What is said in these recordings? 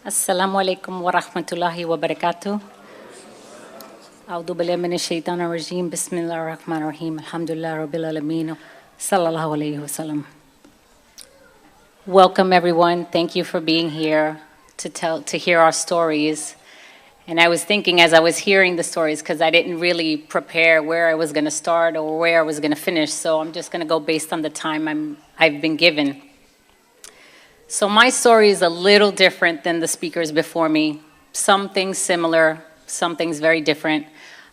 Assalamu alaikum wa rahmatullahi wa barakatuh. A'udhu billahi minash shaitanir rajim. Bismillahir rahmanir rahim. Alhamdulillah rabbil alameen. Sallallahu alayhi wa sallam. Welcome everyone. Thank you for being here to hear our stories. And I was thinking as I was hearing the stories, because I didn't really prepare where I was going to start or where I was going to finish, so I'm just going to go based on the time I've been given. So my story is a little different than the speakers before me. Some things similar, some things very different.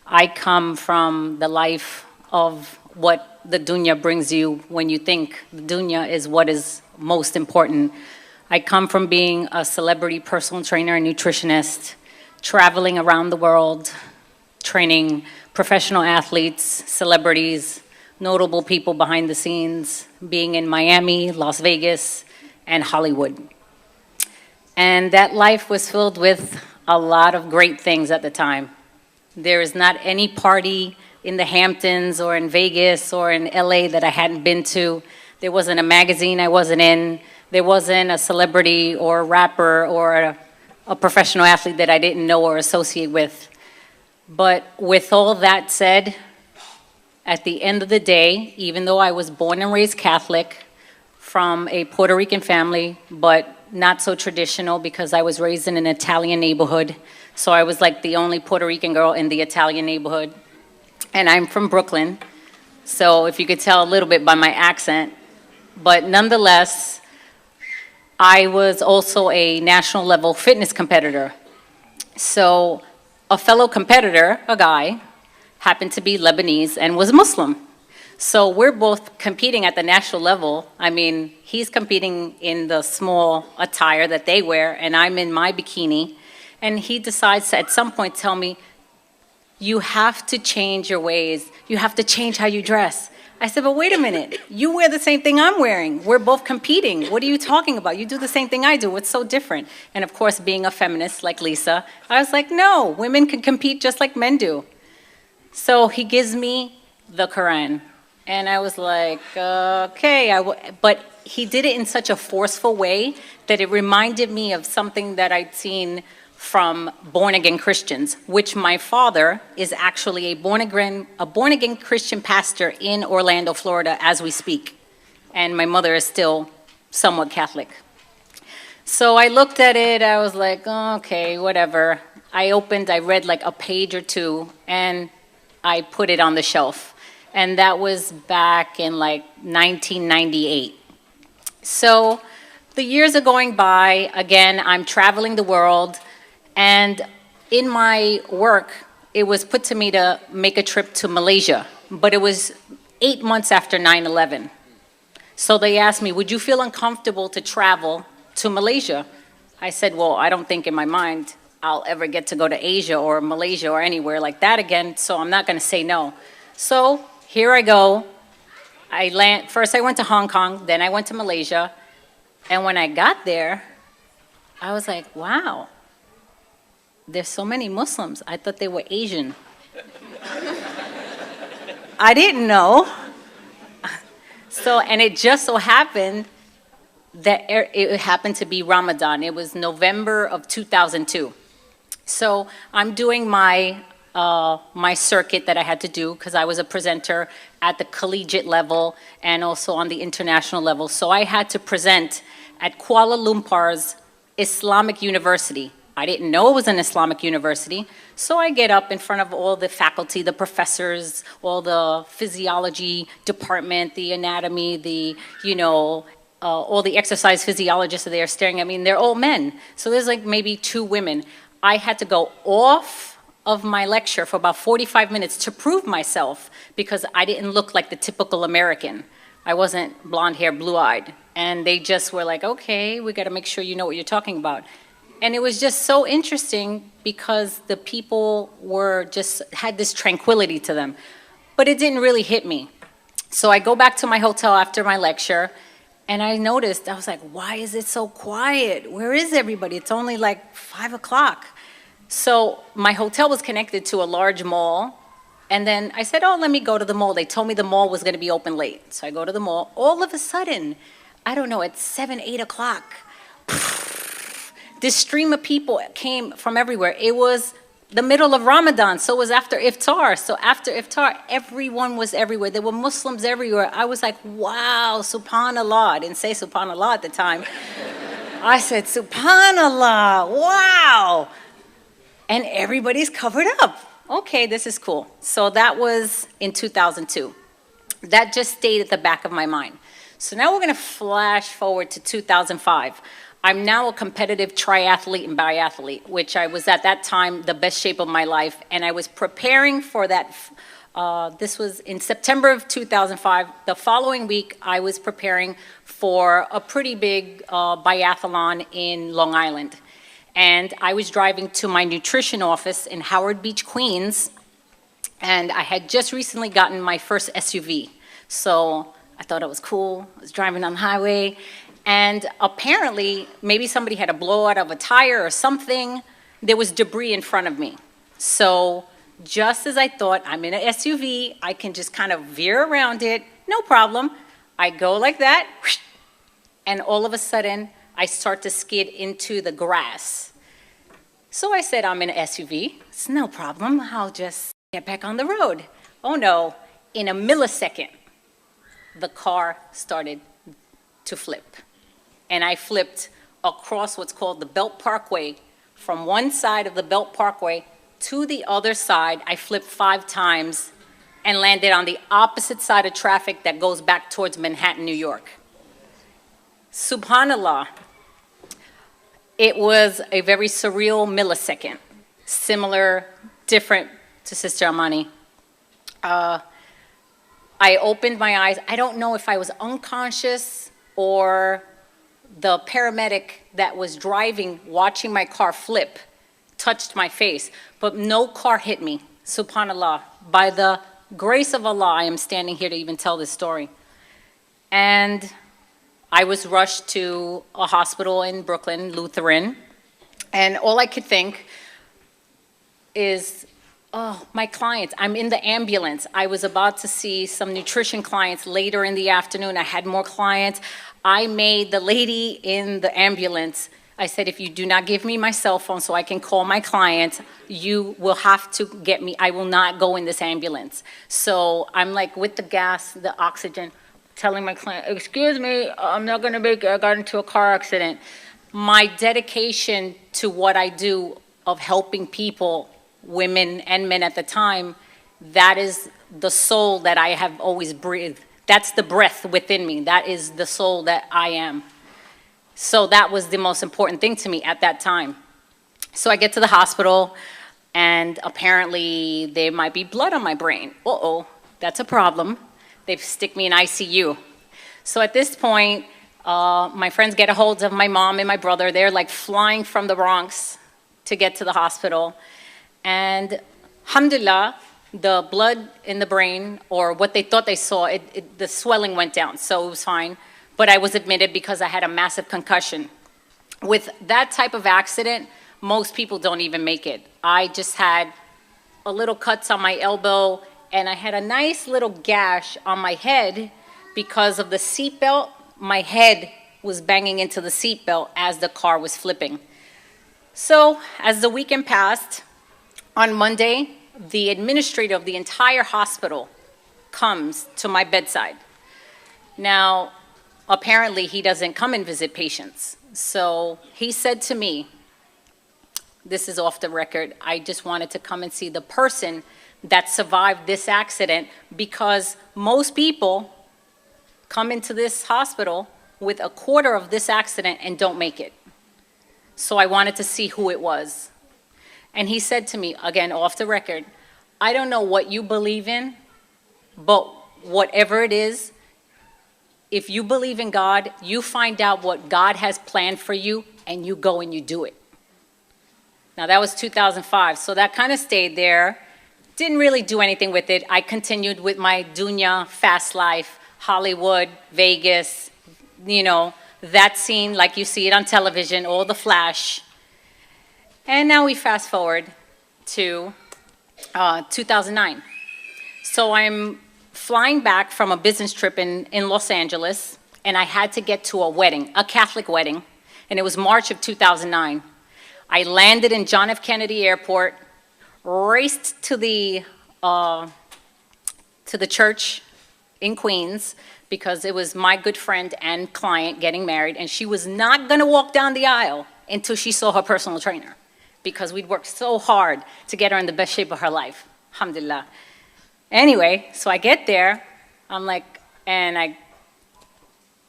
I come from the life of what the dunya brings you when you think the dunya is what is most important. I come from being a celebrity personal trainer and nutritionist, traveling around the world, training professional athletes, celebrities, notable people behind the scenes, being in Miami, Las Vegas, and Hollywood. And that life was filled with a lot of great things at the time. There is not any party in the Hamptons or in Vegas or in LA that I hadn't been to. There wasn't a magazine I wasn't in. There wasn't a celebrity or a rapper or a professional athlete that I didn't know or associate with. But with all that said, at the end of the day, even though I was born and raised Catholic, from a Puerto Rican family, but not so traditional because I was raised in an Italian neighborhood. So I was like the only Puerto Rican girl in the Italian neighborhood. And I'm from Brooklyn, so if you could tell a little bit by my accent. But nonetheless, I was also a national level fitness competitor. So a fellow competitor, a guy, happened to be Lebanese and was Muslim. So we're both competing at the national level. I mean, he's competing in the small attire that they wear, and I'm in my bikini. And he decides to, at some point, tell me, you have to change your ways. You have to change how you dress. I said, but wait a minute. You wear the same thing I'm wearing. We're both competing. What are you talking about? You do the same thing I do. What's so different? And of course, being a feminist like Lisa, I was like, no, women can compete just like men do. So he gives me the Quran. And I was like, okay. But he did it in such a forceful way that it reminded me of something that I'd seen from born-again Christians, which my father is actually a born-again Christian pastor in Orlando, Florida, as we speak. And my mother is still somewhat Catholic. So I looked at it. I was like, oh, okay, whatever. I read like a page or two, and I put it on the shelf. And that was back in like 1998. So the years are going by. Again, I'm traveling the world. And in my work, it was put to me to make a trip to Malaysia. But it was 8 months after 9/11. So they asked me, would you feel uncomfortable to travel to Malaysia? I said, well, I don't think in my mind I'll ever get to go to Asia or Malaysia or anywhere like that again. So I'm not going to say no. So here I go. First I went to Hong Kong, then I went to Malaysia. And when I got there, I was like, wow, there's so many Muslims. I thought they were Asian. I didn't know. So, and it just so happened that it happened to be Ramadan. It was November of 2002. So I'm doing my circuit that I had to do because I was a presenter at the collegiate level and also on the international level. So I had to present at Kuala Lumpur's Islamic University. I didn't know it was an Islamic university. So I get up in front of all the faculty, the professors, all the physiology department, the anatomy, all the exercise physiologists are there staring at me, and they're all men. So there's like maybe 2 women. I had to go off of my lecture for about 45 minutes to prove myself because I didn't look like the typical American. I wasn't blonde hair, blue-eyed. And they just were like, okay, we got to make sure you know what you're talking about. And it was just so interesting because the people had this tranquility to them. But it didn't really hit me. So I go back to my hotel after my lecture, and I noticed, I was like, why is it so quiet? Where is everybody? It's only like 5 o'clock. So my hotel was connected to a large mall. And then I said, oh, let me go to the mall. They told me the mall was going to be open late. So I go to the mall. All of a sudden, I don't know, at 7, 8 o'clock, this stream of people came from everywhere. It was the middle of Ramadan, so it was after iftar. So after iftar, everyone was everywhere. There were Muslims everywhere. I was like, wow, subhanallah. I didn't say subhanallah at the time. I said, subhanallah, wow. And everybody's covered up. Okay, this is cool. So that was in 2002. That just stayed at the back of my mind. So now we're going to flash forward to 2005. I'm now a competitive triathlete and biathlete, which I was at that time the best shape of my life. And I was preparing for that. This was in September of 2005. The following week, I was preparing for a pretty big biathlon in Long Island. And I was driving to my nutrition office in Howard Beach, Queens. And I had just recently gotten my first SUV. So I thought it was cool. I was driving on the highway. And apparently, maybe somebody had a blowout of a tire or something. There was debris in front of me. So just as I thought, I'm in an SUV, I can just kind of veer around it, no problem. I go like that, and all of a sudden, I start to skid into the grass. So I said, I'm in an SUV. It's no problem. I'll just get back on the road. Oh no, in a millisecond, the car started to flip. And I flipped across what's called the Belt Parkway. From one side of the Belt Parkway to the other side, I flipped 5 times and landed on the opposite side of traffic that goes back towards Manhattan, New York. Subhanallah, it was a very surreal millisecond, similar, different to Sister Amani. I opened my eyes. I don't know if I was unconscious or the paramedic that was driving, watching my car flip, touched my face, but no car hit me, subhanallah. By the grace of Allah, I am standing here to even tell this story. And I was rushed to a hospital in Brooklyn, Lutheran, and all I could think is, oh, my clients. I'm in the ambulance. I was about to see some nutrition clients later in the afternoon. I had more clients. I made the lady in the ambulance, I said, if you do not give me my cell phone so I can call my clients, you will have to get me. I will not go in this ambulance. So I'm like with the gas, the oxygen, telling my client, excuse me, I'm not going to make it. I got into a car accident. My dedication to what I do of helping people, women and men at the time, that is the soul that I have always breathed. That's the breath within me. That is the soul that I am. So that was the most important thing to me at that time. So I get to the hospital, and apparently there might be blood on my brain. Uh-oh, that's a problem. They stick me in ICU. So at this point, my friends get a hold of my mom and my brother. They're like flying from the Bronx to get to the hospital. And alhamdulillah, the blood in the brain, or what they thought they saw, the swelling went down, so it was fine. But I was admitted because I had a massive concussion. With that type of accident, most people don't even make it. I just had a little cuts on my elbow, and I had a nice little gash on my head because of the seatbelt. My head was banging into the seatbelt as the car was flipping. So as the weekend passed, on Monday, the administrator of the entire hospital comes to my bedside. Now, apparently he doesn't come and visit patients. So he said to me, this is off the record, I just wanted to come and see the person that survived this accident, because most people come into this hospital with a quarter of this accident and don't make it. So I wanted to see who it was. And he said to me, again, off the record, I don't know what you believe in, but whatever it is, if you believe in God, you find out what God has planned for you, and you go and you do it. Now, that was 2005, so that kind of stayed there. Didn't really do anything with it. I continued with my dunya, fast life, Hollywood, Vegas, you know, that scene like you see it on television, all the flash. And now we fast forward to 2009. So I'm flying back from a business trip in Los Angeles, and I had to get to a wedding, a Catholic wedding, and it was March of 2009. I landed in John F. Kennedy Airport, raced to the church in Queens because it was my good friend and client getting married, and she was not going to walk down the aisle until she saw her personal trainer because we'd worked so hard to get her in the best shape of her life. Alhamdulillah. Anyway, so I get there, and I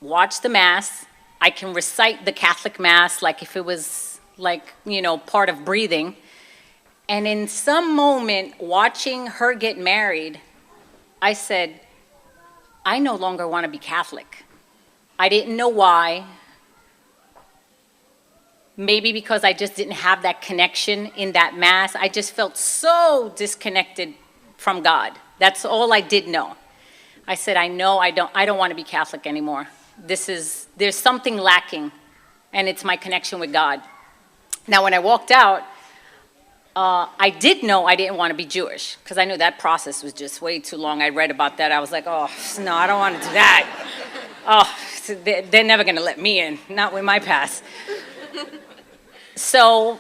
watch the Mass. I can recite the Catholic Mass like if it was part of breathing. And in some moment, watching her get married, I said, I no longer want to be Catholic. I didn't know why. Maybe because I just didn't have that connection in that Mass. I just felt so disconnected from God. That's all I did know. I said, I don't want to be Catholic anymore. There's something lacking, and it's my connection with God. Now, when I walked out, I did know I didn't want to be Jewish, because I knew that process was just way too long. I read about that. I was like, oh, no, I don't want to do that. Oh, they're never going to let me in, not with my past. So,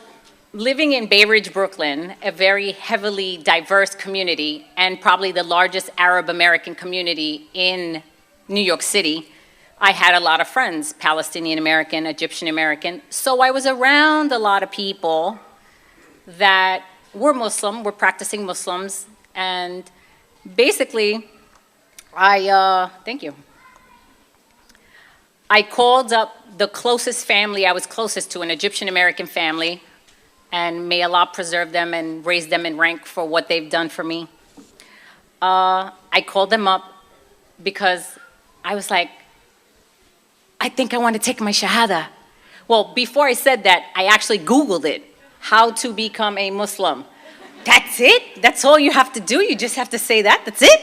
living in Bay Ridge, Brooklyn, a very heavily diverse community, and probably the largest Arab American community in New York City, I had a lot of friends, Palestinian American, Egyptian American. So I was around a lot of people that were Muslim, were practicing Muslims, and basically, thank you. I called up the closest family I was closest to, an Egyptian American family, and may Allah preserve them and raise them in rank for what they've done for me. I called them up because I was like, I think I want to take my Shahada. Well, before I said that, I actually Googled it, how to become a Muslim. That's it? That's all you have to do? You just have to say that? That's it?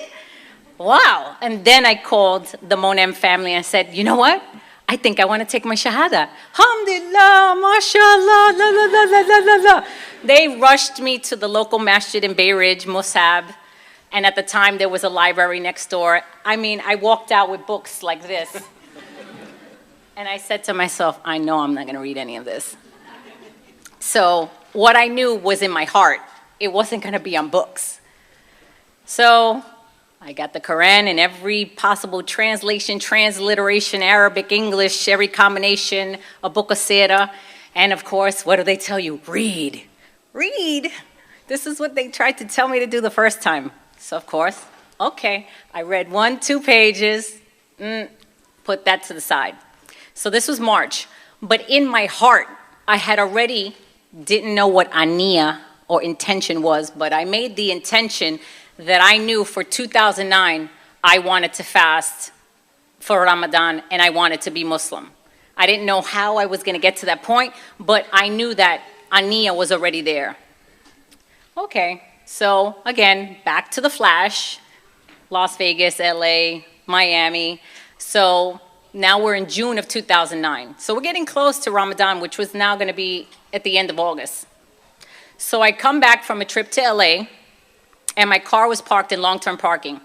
Wow. And then I called the Monem family and said, you know what? I think I want to take my Shahada. Alhamdulillah, mashallah, la la la la la la la. They rushed me to the local masjid in Bay Ridge, Musab, and at the time there was a library next door. I mean, I walked out with books like this. And I said to myself, I know I'm not going to read any of this. So what I knew was in my heart. It wasn't going to be on books. So I got the Quran in every possible translation, transliteration, Arabic, English, every combination, a book of Sirah. And of course, what do they tell you? Read. Read. This is what they tried to tell me to do the first time. So of course, okay, I read 1-2 pages, put that to the side. So this was March. But in my heart, I had already didn't know what aniya or intention was, but I made the intention that I knew for 2009, I wanted to fast for Ramadan and I wanted to be Muslim. I didn't know how I was going to get to that point, but I knew that aniya was already there. Okay, so again, back to the flash, Las Vegas, LA, Miami. So now we're in June of 2009. So we're getting close to Ramadan, which was now going to be at the end of August. So I come back from a trip to LA, and my car was parked in long-term parking.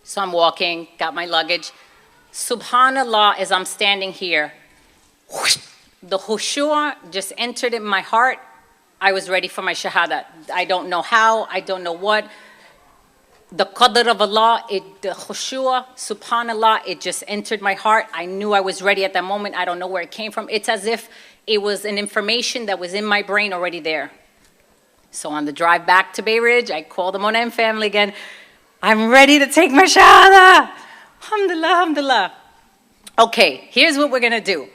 So I'm walking, got my luggage. Subhanallah, as I'm standing here, whoosh, the khushu' just entered in my heart. I was ready for my shahada. I don't know how, I don't know what. The qadr of Allah, the khushu', subhanallah, it just entered my heart. I knew I was ready at that moment. I don't know where it came from. It's as if it was an information that was in my brain already there. So on the drive back to Bay Ridge, I called the Monem family again. I'm ready to take my shahada. Alhamdulillah, alhamdulillah. Okay, here's what we're going to do.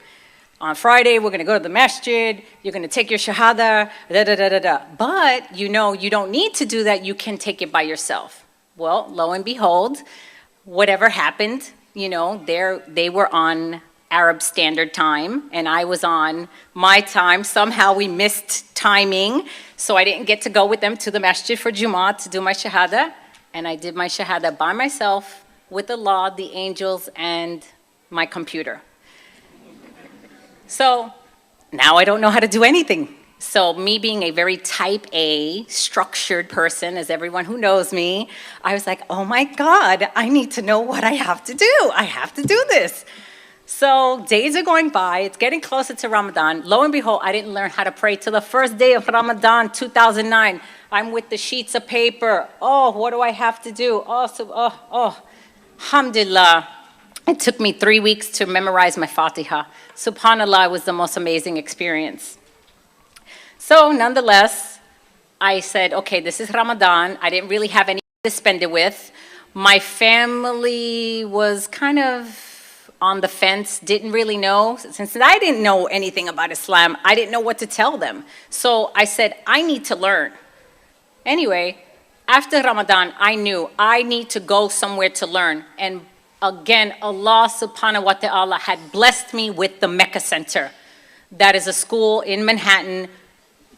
On Friday, we're going to go to the masjid. You're going to take your shahada, da, da, da, da, da. But, you know, you don't need to do that. You can take it by yourself. Well, lo and behold, whatever happened, you know, they were on Arab Standard Time, and I was on my time. Somehow we missed timing, so I didn't get to go with them to the masjid for Jummah to do my shahada. And I did my shahada by myself with Allah, the angels, and my computer. So now I don't know how to do anything. So me being a very type A, structured person, as everyone who knows me, I was like, oh my God, I need to know what I have to do. I have to do this. So days are going by. It's getting closer to Ramadan. Lo and behold, I didn't learn how to pray till the first day of Ramadan, 2009. I'm with the sheets of paper. Oh, what do I have to do? Alhamdulillah. It took me 3 weeks to memorize my Fatiha. SubhanAllah, it was the most amazing experience. So nonetheless, I said, okay, this is Ramadan. I didn't really have anything to spend it with. My family was kind of on the fence, didn't really know. Since I didn't know anything about Islam, I didn't know what to tell them. So I said, I need to learn. Anyway, after Ramadan, I knew I need to go somewhere to learn. And again, Allah subhanahu wa ta'ala had blessed me with the Mecca Center. That is a school in Manhattan,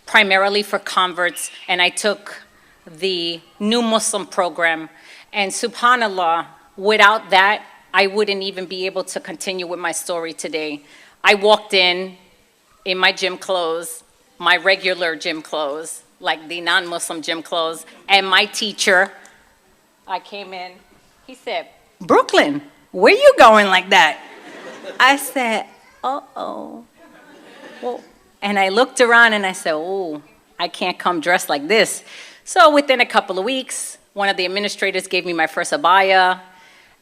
primarily for converts. And I took the New Muslim program. And subhanAllah, without that, I wouldn't even be able to continue with my story today. I walked in my gym clothes, my regular gym clothes, like the non-Muslim gym clothes, and my teacher, I came in, he said, Brooklyn, where you going like that? I said, uh-oh. Well, and I looked around and I said, oh, I can't come dressed like this. So within a couple of weeks, one of the administrators gave me my first abaya,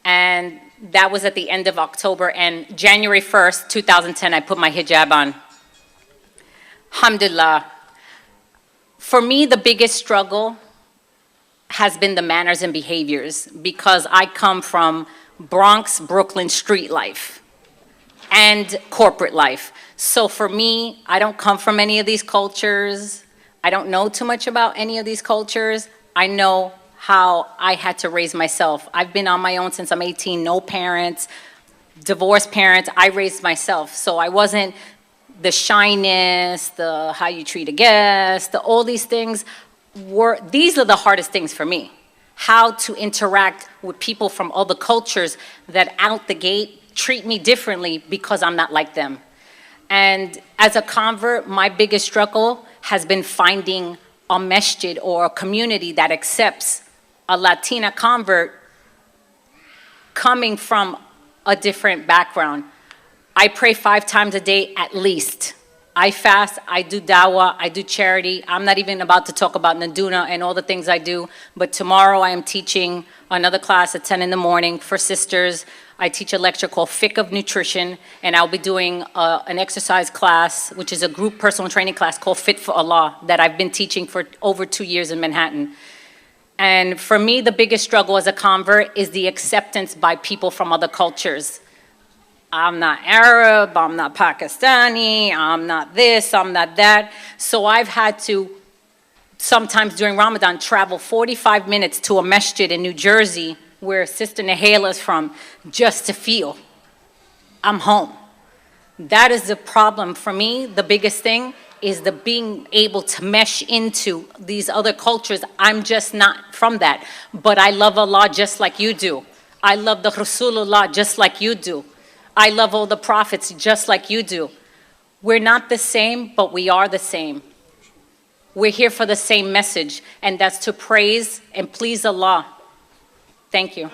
and that was at the end of October, and January 1st, 2010, I put my hijab on. Alhamdulillah. For me, the biggest struggle has been the manners and behaviors, because I come from Bronx, Brooklyn street life and corporate life. So for me, I don't come from any of these cultures. I don't know too much about any of these cultures. I know how I had to raise myself. I've been on my own since I'm 18, no parents, divorced parents. I raised myself. So I wasn't the shyness, the how you treat a guest, all these things these are the hardest things for me. How to interact with people from other cultures that out the gate treat me differently because I'm not like them. And as a convert, my biggest struggle has been finding a masjid or a community that accepts a Latina convert coming from a different background. I pray 5 times a day at least. I fast, I do dawah, I do charity. I'm not even about to talk about Naduna and all the things I do, but tomorrow I am teaching another class at 10 in the morning for sisters. I teach a lecture called Fiqh of Nutrition, and I'll be doing an exercise class, which is a group personal training class called Fit for Allah, that I've been teaching for over 2 years in Manhattan. And for me, the biggest struggle as a convert is the acceptance by people from other cultures. I'm not Arab, I'm not Pakistani, I'm not this, I'm not that. So I've had to, sometimes during Ramadan, travel 45 minutes to a masjid in New Jersey, where Sister Nahela is from, just to feel I'm home. That is the problem for me. The biggest thing is the being able to mesh into these other cultures. I'm just not from that. But I love Allah just like you do. I love the Rasulullah just like you do. I love all the prophets just like you do. We're not the same, but we are the same. We're here for the same message, and that's to praise and please Allah. Thank you.